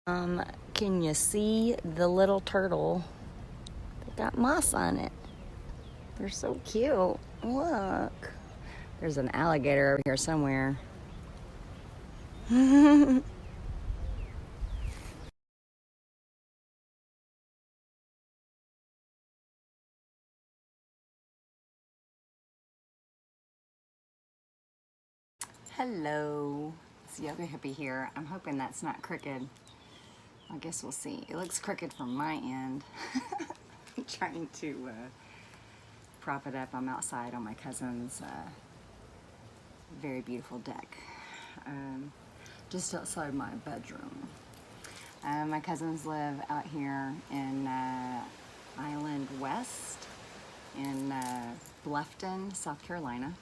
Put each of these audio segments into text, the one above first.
Can you see the little turtle? They got moss on it. They're so cute. Look. There's an alligator over here somewhere. Hello. It's Yoga Hippie here. I'm hoping that's not crooked. I guess we'll see. It looks crooked from my end. I'm trying to prop it up. I'm outside on my cousin's very beautiful deck, just outside my bedroom. My cousins live out here in Island West in Bluffton, South Carolina.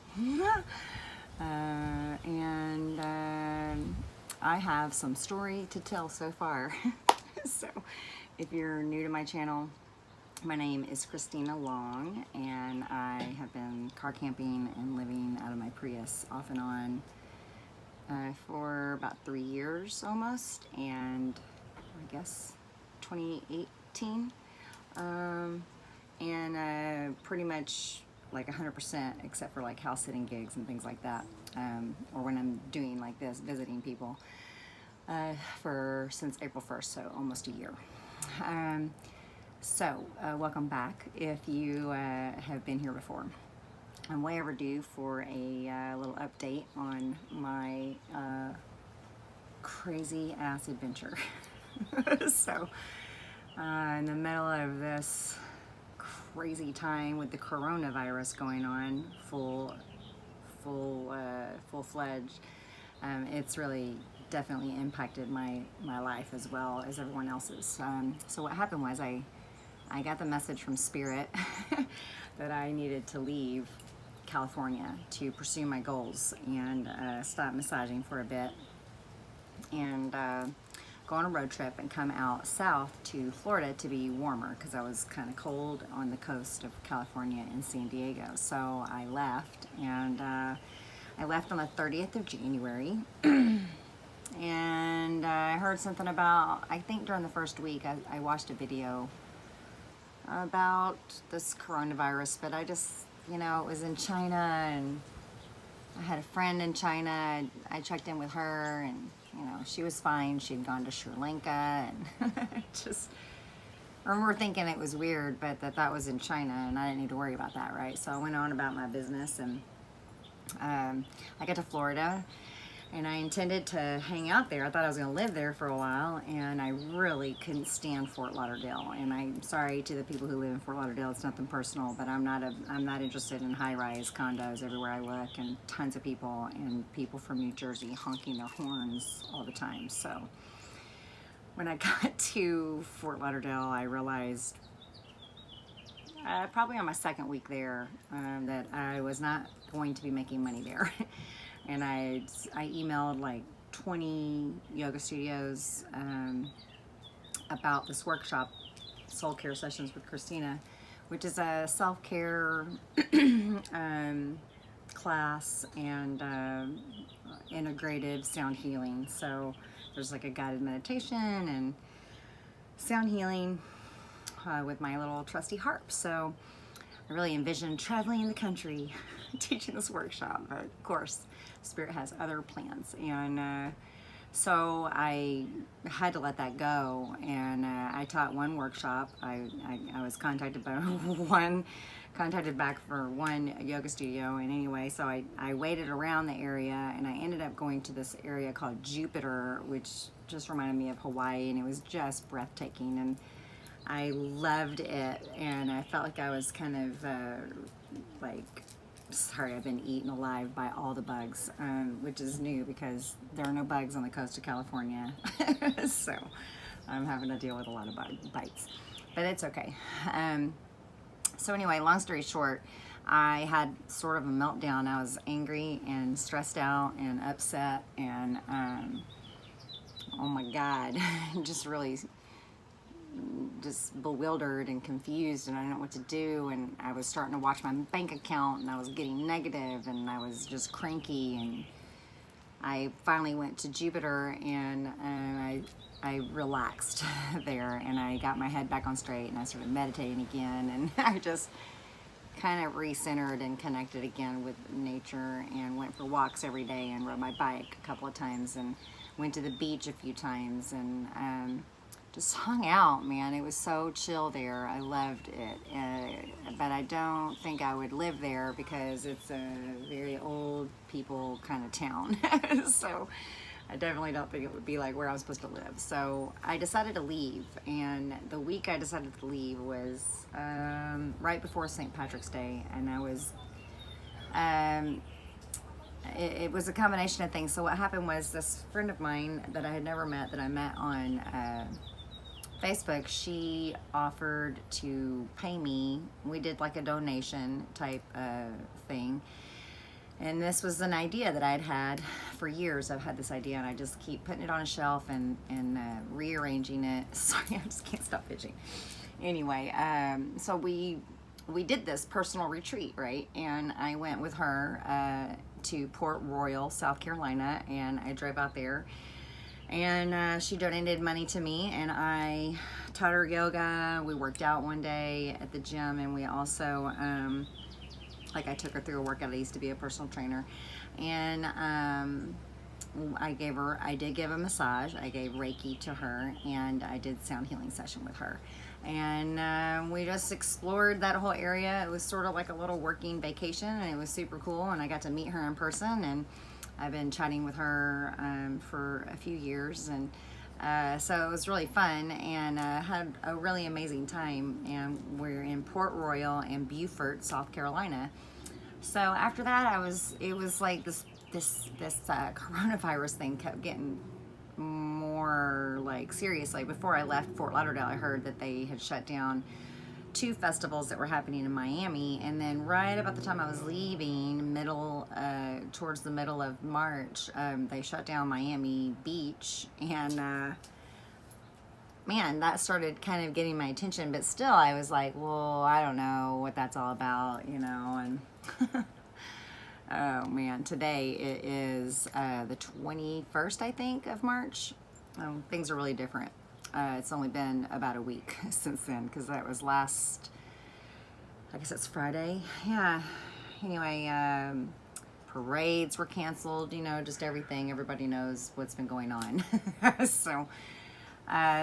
And I have some story to tell so far. So if you're new to my channel, my name is Kristina Long, and I have been car camping and living out of my Prius off and on for about 3 years almost, and I guess 2018, and pretty much like 100% except for like house sitting gigs and things like that, or when I'm doing like this, visiting people, since April 1st, so almost a year. So welcome back if you have been here before. I'm way overdue for a little update on my crazy ass adventure. So in the middle of this crazy time with the coronavirus going on, full-fledged, it's really definitely impacted my life as well as everyone else's. So what happened was I got the message from Spirit that I needed to leave California to pursue my goals and stop massaging for a bit and go on a road trip and come out south to Florida to be warmer, because I was kind of cold on the coast of California in San Diego. So I left, and I left on the 30th of January. And I heard something about, I think during the first week, I watched a video about this coronavirus, but I just, it was in China, and I had a friend in China. I checked in with her, and she was fine. She'd gone to Sri Lanka, and just I remember thinking it was weird, but that was in China, and I didn't need to worry about that, right? So I went on about my business, and I got to Florida, and I intended to hang out there. I thought I was going to live there for a while, and I really couldn't stand Fort Lauderdale. And I'm sorry to the people who live in Fort Lauderdale. It's nothing personal, but I'm not interested in high-rise condos everywhere I look, and tons of people, and people from New Jersey honking their horns all the time. So when I got to Fort Lauderdale, I realized probably on my second week there that I was not going to be making money there. And I emailed like 20 yoga studios about this workshop, Soul Care Sessions with Kristina, which is a self-care class and integrative sound healing. So there's like a guided meditation and sound healing with my little trusty harp. So I really envisioned traveling the country teaching this workshop, but of course Spirit has other plans, and so I had to let that go. And I taught one workshop. I was contacted back for one yoga studio, and anyway, so I waited around the area, and I ended up going to this area called Jupiter, which just reminded me of Hawaii, and it was just breathtaking, and I loved it. And I felt like I was kind of sorry, I've been eaten alive by all the bugs, which is new because there are no bugs on the coast of California. So I'm having to deal with a lot of bug bites, but it's okay. So anyway, long story short, I had sort of a meltdown. I was angry and stressed out and upset, and oh my God, just bewildered and confused, and I didn't know what to do. And I was starting to watch my bank account, and I was getting negative, and I was just cranky, and I finally went to Jupiter, and I relaxed there, and I got my head back on straight, and I started meditating again, and I just kind of recentered and connected again with nature, and went for walks every day, and rode my bike a couple of times, and went to the beach a few times, and just hung out, man. It was so chill there. I loved it. But I don't think I would live there because it's a very old people kind of town. So I definitely don't think it would be like where I was supposed to live. So I decided to leave. And the week I decided to leave was right before St. Patrick's Day. And I was, it was a combination of things. So what happened was, this friend of mine that I had never met, that I met on Facebook, she offered to pay me. We did like a donation type thing. And this was an idea that I'd had for years. I've had this idea, and I just keep putting it on a shelf and rearranging it. Sorry, I just can't stop bitching. Anyway, so we did this personal retreat, right? And I went with her to Port Royal, South Carolina, and I drove out there. And she donated money to me, and I taught her yoga. We worked out one day at the gym, and we also, like, I took her through a workout. I used to be a personal trainer, and I did give a massage. I gave Reiki to her, and I did sound healing session with her. And we just explored that whole area. It was sort of like a little working vacation, and it was super cool, and I got to meet her in person, and I've been chatting with her for a few years, and so it was really fun, and had a really amazing time. And we're in Port Royal and Beaufort, South Carolina. So after that, it was like this coronavirus thing kept getting more like serious. Like, before I left Fort Lauderdale, I heard that they had shut down 2 festivals that were happening in Miami, and then right about the time I was leaving, towards the middle of March, they shut down Miami Beach, and man, that started kind of getting my attention. But still, I was like, well, I don't know what that's all about, you know. And oh man, today it is the 21st, I think, of March. Things are really different. It's only been about a week since then, because that was I guess it's Friday. Yeah. Anyway, parades were canceled, you know, just everything. Everybody knows what's been going on. So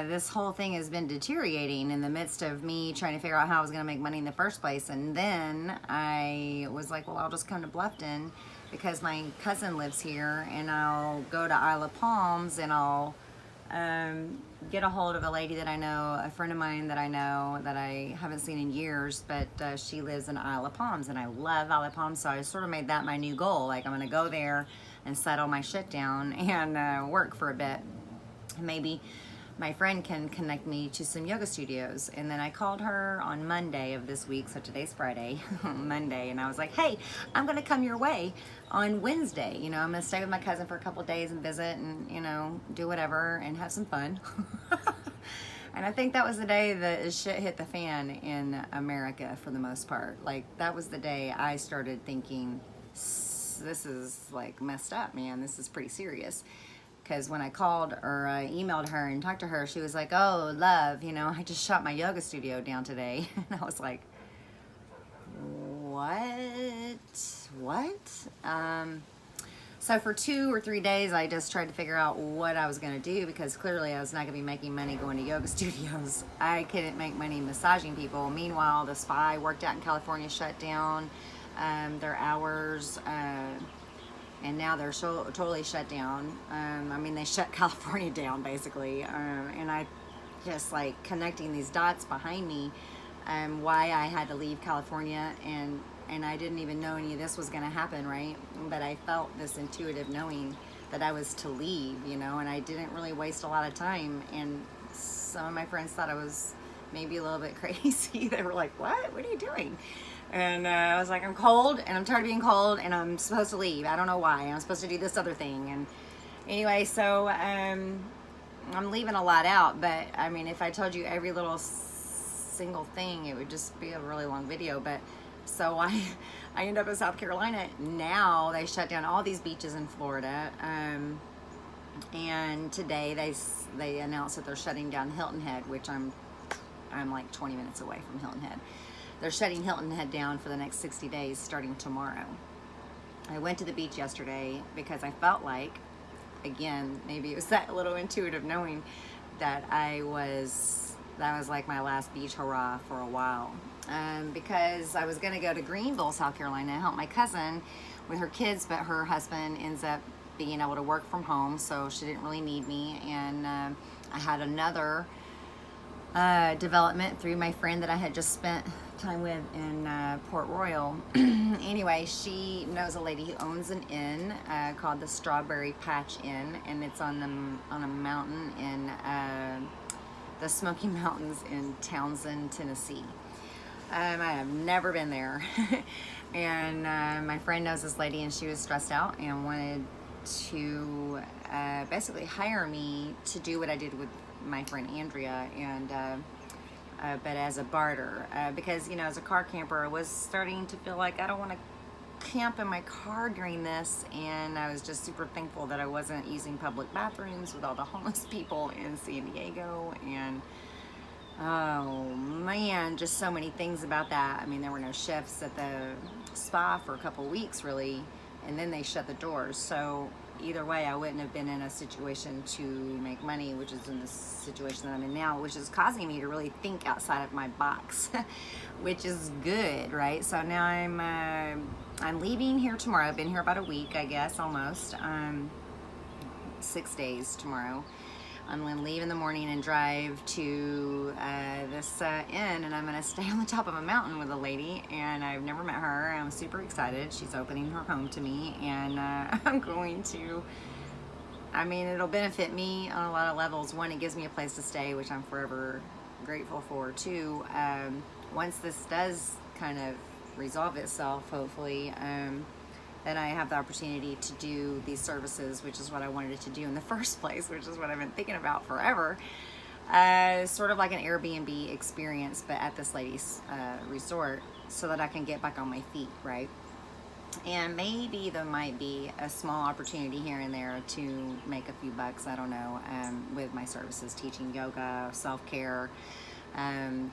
this whole thing has been deteriorating in the midst of me trying to figure out how I was going to make money in the first place. And then I was like, well, I'll just come to Bluffton because my cousin lives here, and I'll go to Isle of Palms, and I'll get a hold of a lady that I know, a friend of mine that I know that I haven't seen in years, but she lives in Isle of Palms, and I love Isle of Palms, so I sort of made that my new goal. Like, I'm going to go there and settle my shit down and work for a bit. Maybe my friend can connect me to some yoga studios. And then I called her on Monday of this week, so today's Friday, Monday, and I was like, hey, I'm going to come your way on Wednesday. You know, I'm going to stay with my cousin for a couple of days and visit and, you know, do whatever and have some fun. And I think that was the day that shit hit the fan in America for the most part. Like, that was the day I started thinking, this is like messed up, man. This is pretty serious. Because when I called or emailed her and talked to her, she was like, oh, love, you know, I just shut my yoga studio down today. And I was like, what? So for 2 or 3 days, I just tried to figure out what I was going to do, because clearly I was not going to be making money going to yoga studios. I couldn't make money massaging people. Meanwhile, the spa I worked at in California shut down their hours, and now they're totally shut down. I mean, they shut California down, basically. And I just, like, connecting these dots behind me, why I had to leave California, and I didn't even know any of this was going to happen, right? But I felt this intuitive knowing that I was to leave, you know, and I didn't really waste a lot of time. And some of my friends thought I was maybe a little bit crazy. They were like, what are you doing? And I was like, I'm cold, and I'm tired of being cold, and I'm supposed to leave. I don't know why. I'm supposed to do this other thing. And anyway, so I'm leaving a lot out. But, I mean, if I told you every little single thing, it would just be a really long video. But so I I end up in South Carolina. Now they shut down all these beaches in Florida. And today they announced that they're shutting down Hilton Head, which I'm like 20 minutes away from Hilton Head. They're shutting Hilton Head down for the next 60 days starting tomorrow. I went to the beach yesterday because I felt like, again, maybe it was that little intuitive knowing that that was like my last beach hurrah for a while. Because I was going to go to Greenville, South Carolina, help my cousin with her kids, but her husband ends up being able to work from home, so she didn't really need me. And I had another development through my friend that I had just spent time with in Port Royal. Anyway, she knows a lady who owns an inn called the Strawberry Patch Inn, and it's on a mountain in the Smoky Mountains in Townsend, Tennessee. I have never been there. And my friend knows this lady, and she was stressed out and wanted to basically hire me to do what I did with my friend Andrea, and but as a barter, because, you know, as a car camper, I was starting to feel like I don't want to camp in my car during this, and I was just super thankful that I wasn't using public bathrooms with all the homeless people in San Diego. And oh man, just so many things about that. I mean, there were no shifts at the spa for a couple weeks really, and then they shut the doors. So either way, I wouldn't have been in a situation to make money, which is in the situation that I'm in now, which is causing me to really think outside of my box, which is good, right? So now I'm leaving here tomorrow. I've been here about a week, I guess, almost. 6 days tomorrow. I'm going to leave in the morning and drive to this inn, and I'm going to stay on the top of a mountain with a lady, and I've never met her. I'm super excited. She's opening her home to me, and I'm going to, I mean, it'll benefit me on a lot of levels. One, it gives me a place to stay, which I'm forever grateful for. Two, once this does kind of resolve itself, hopefully, then I have the opportunity to do these services, which is what I wanted to do in the first place, which is what I've been thinking about forever. Sort of like an Airbnb experience, but at this lady's resort, so that I can get back on my feet, right? And maybe there might be a small opportunity here and there to make a few bucks, I don't know, with my services, teaching yoga, self-care,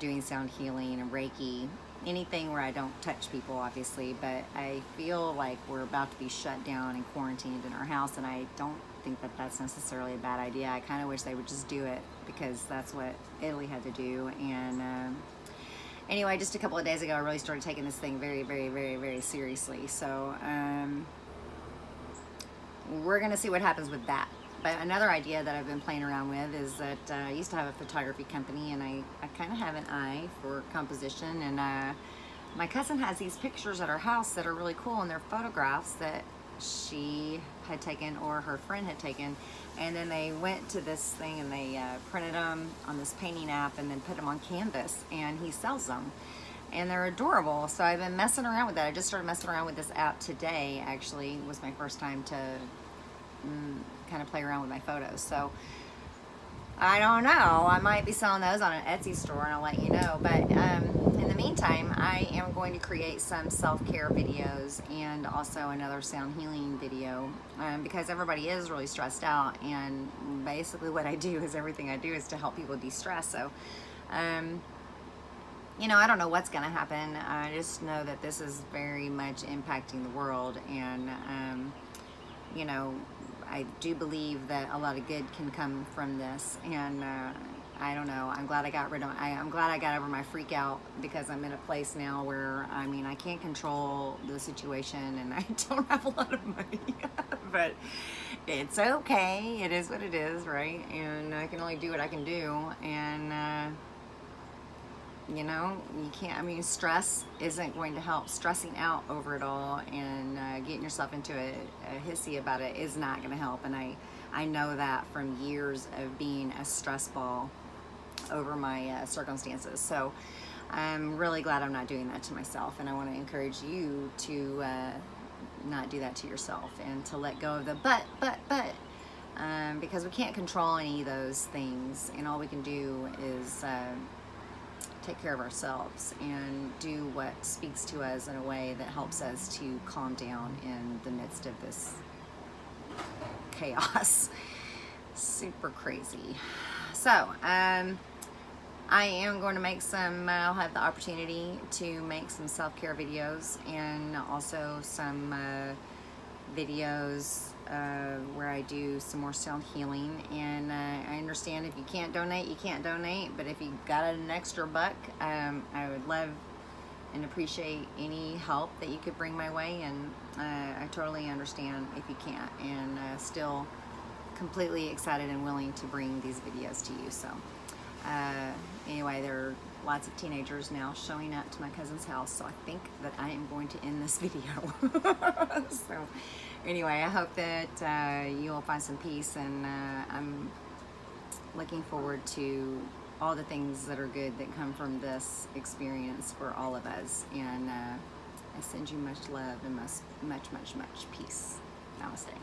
doing sound healing and Reiki. Anything where I don't touch people, obviously, but I feel like we're about to be shut down and quarantined in our house, and I don't think that that's necessarily a bad idea. I kind of wish they would just do it, because that's what Italy had to do. And anyway, just a couple of days ago, I really started taking this thing very, very, very, very seriously. So we're going to see what happens with that. But another idea that I've been playing around with is that I used to have a photography company, and I kind of have an eye for composition. And my cousin has these pictures at her house that are really cool, and they're photographs that she had taken or her friend had taken. And then they went to this thing and they printed them on this painting app and then put them on canvas, and he sells them. And they're adorable. So I've been messing around with that. I just started messing around with this app today, actually. It was my first time to kind of play around with my photos. So I don't know, I might be selling those on an Etsy store, and I'll let you know. But in the meantime, I am going to create some self-care videos and also another sound healing video, because everybody is really stressed out, and basically what I do is everything I do is to help people de-stress. So you know, I don't know what's going to happen. I just know that this is very much impacting the world, and you know, I do believe that a lot of good can come from this. And I don't know, I'm glad I got I'm glad I got over my freak out, because I'm in a place now where, I mean, I can't control the situation, and I don't have a lot of money, but it's okay. It is what it is, right? And I can only do what I can do. And you know, you can't, I mean, stress isn't going to help. Stressing out over it all and getting yourself into a hissy about it is not going to help. And I know that from years of being a stress ball over my circumstances. So I'm really glad I'm not doing that to myself. And I want to encourage you to not do that to yourself, and to let go of the but, because we can't control any of those things. And all we can do is take care of ourselves and do what speaks to us in a way that helps us to calm down in the midst of this chaos. Super crazy. So, I am going to make some, I'll have the opportunity to make some self-care videos, and also some videos where I do some more self-healing. And I understand if you can't donate, you can't donate, but if you got an extra buck, I would love and appreciate any help that you could bring my way. And I totally understand if you can't, and still completely excited and willing to bring these videos to you. So anyway, there are lots of teenagers now showing up to my cousin's house, so I think that I am going to end this video. So anyway, I hope that you'll find some peace, and I'm looking forward to all the things that are good that come from this experience for all of us. And I send you much love and much, much, much peace. Namaste.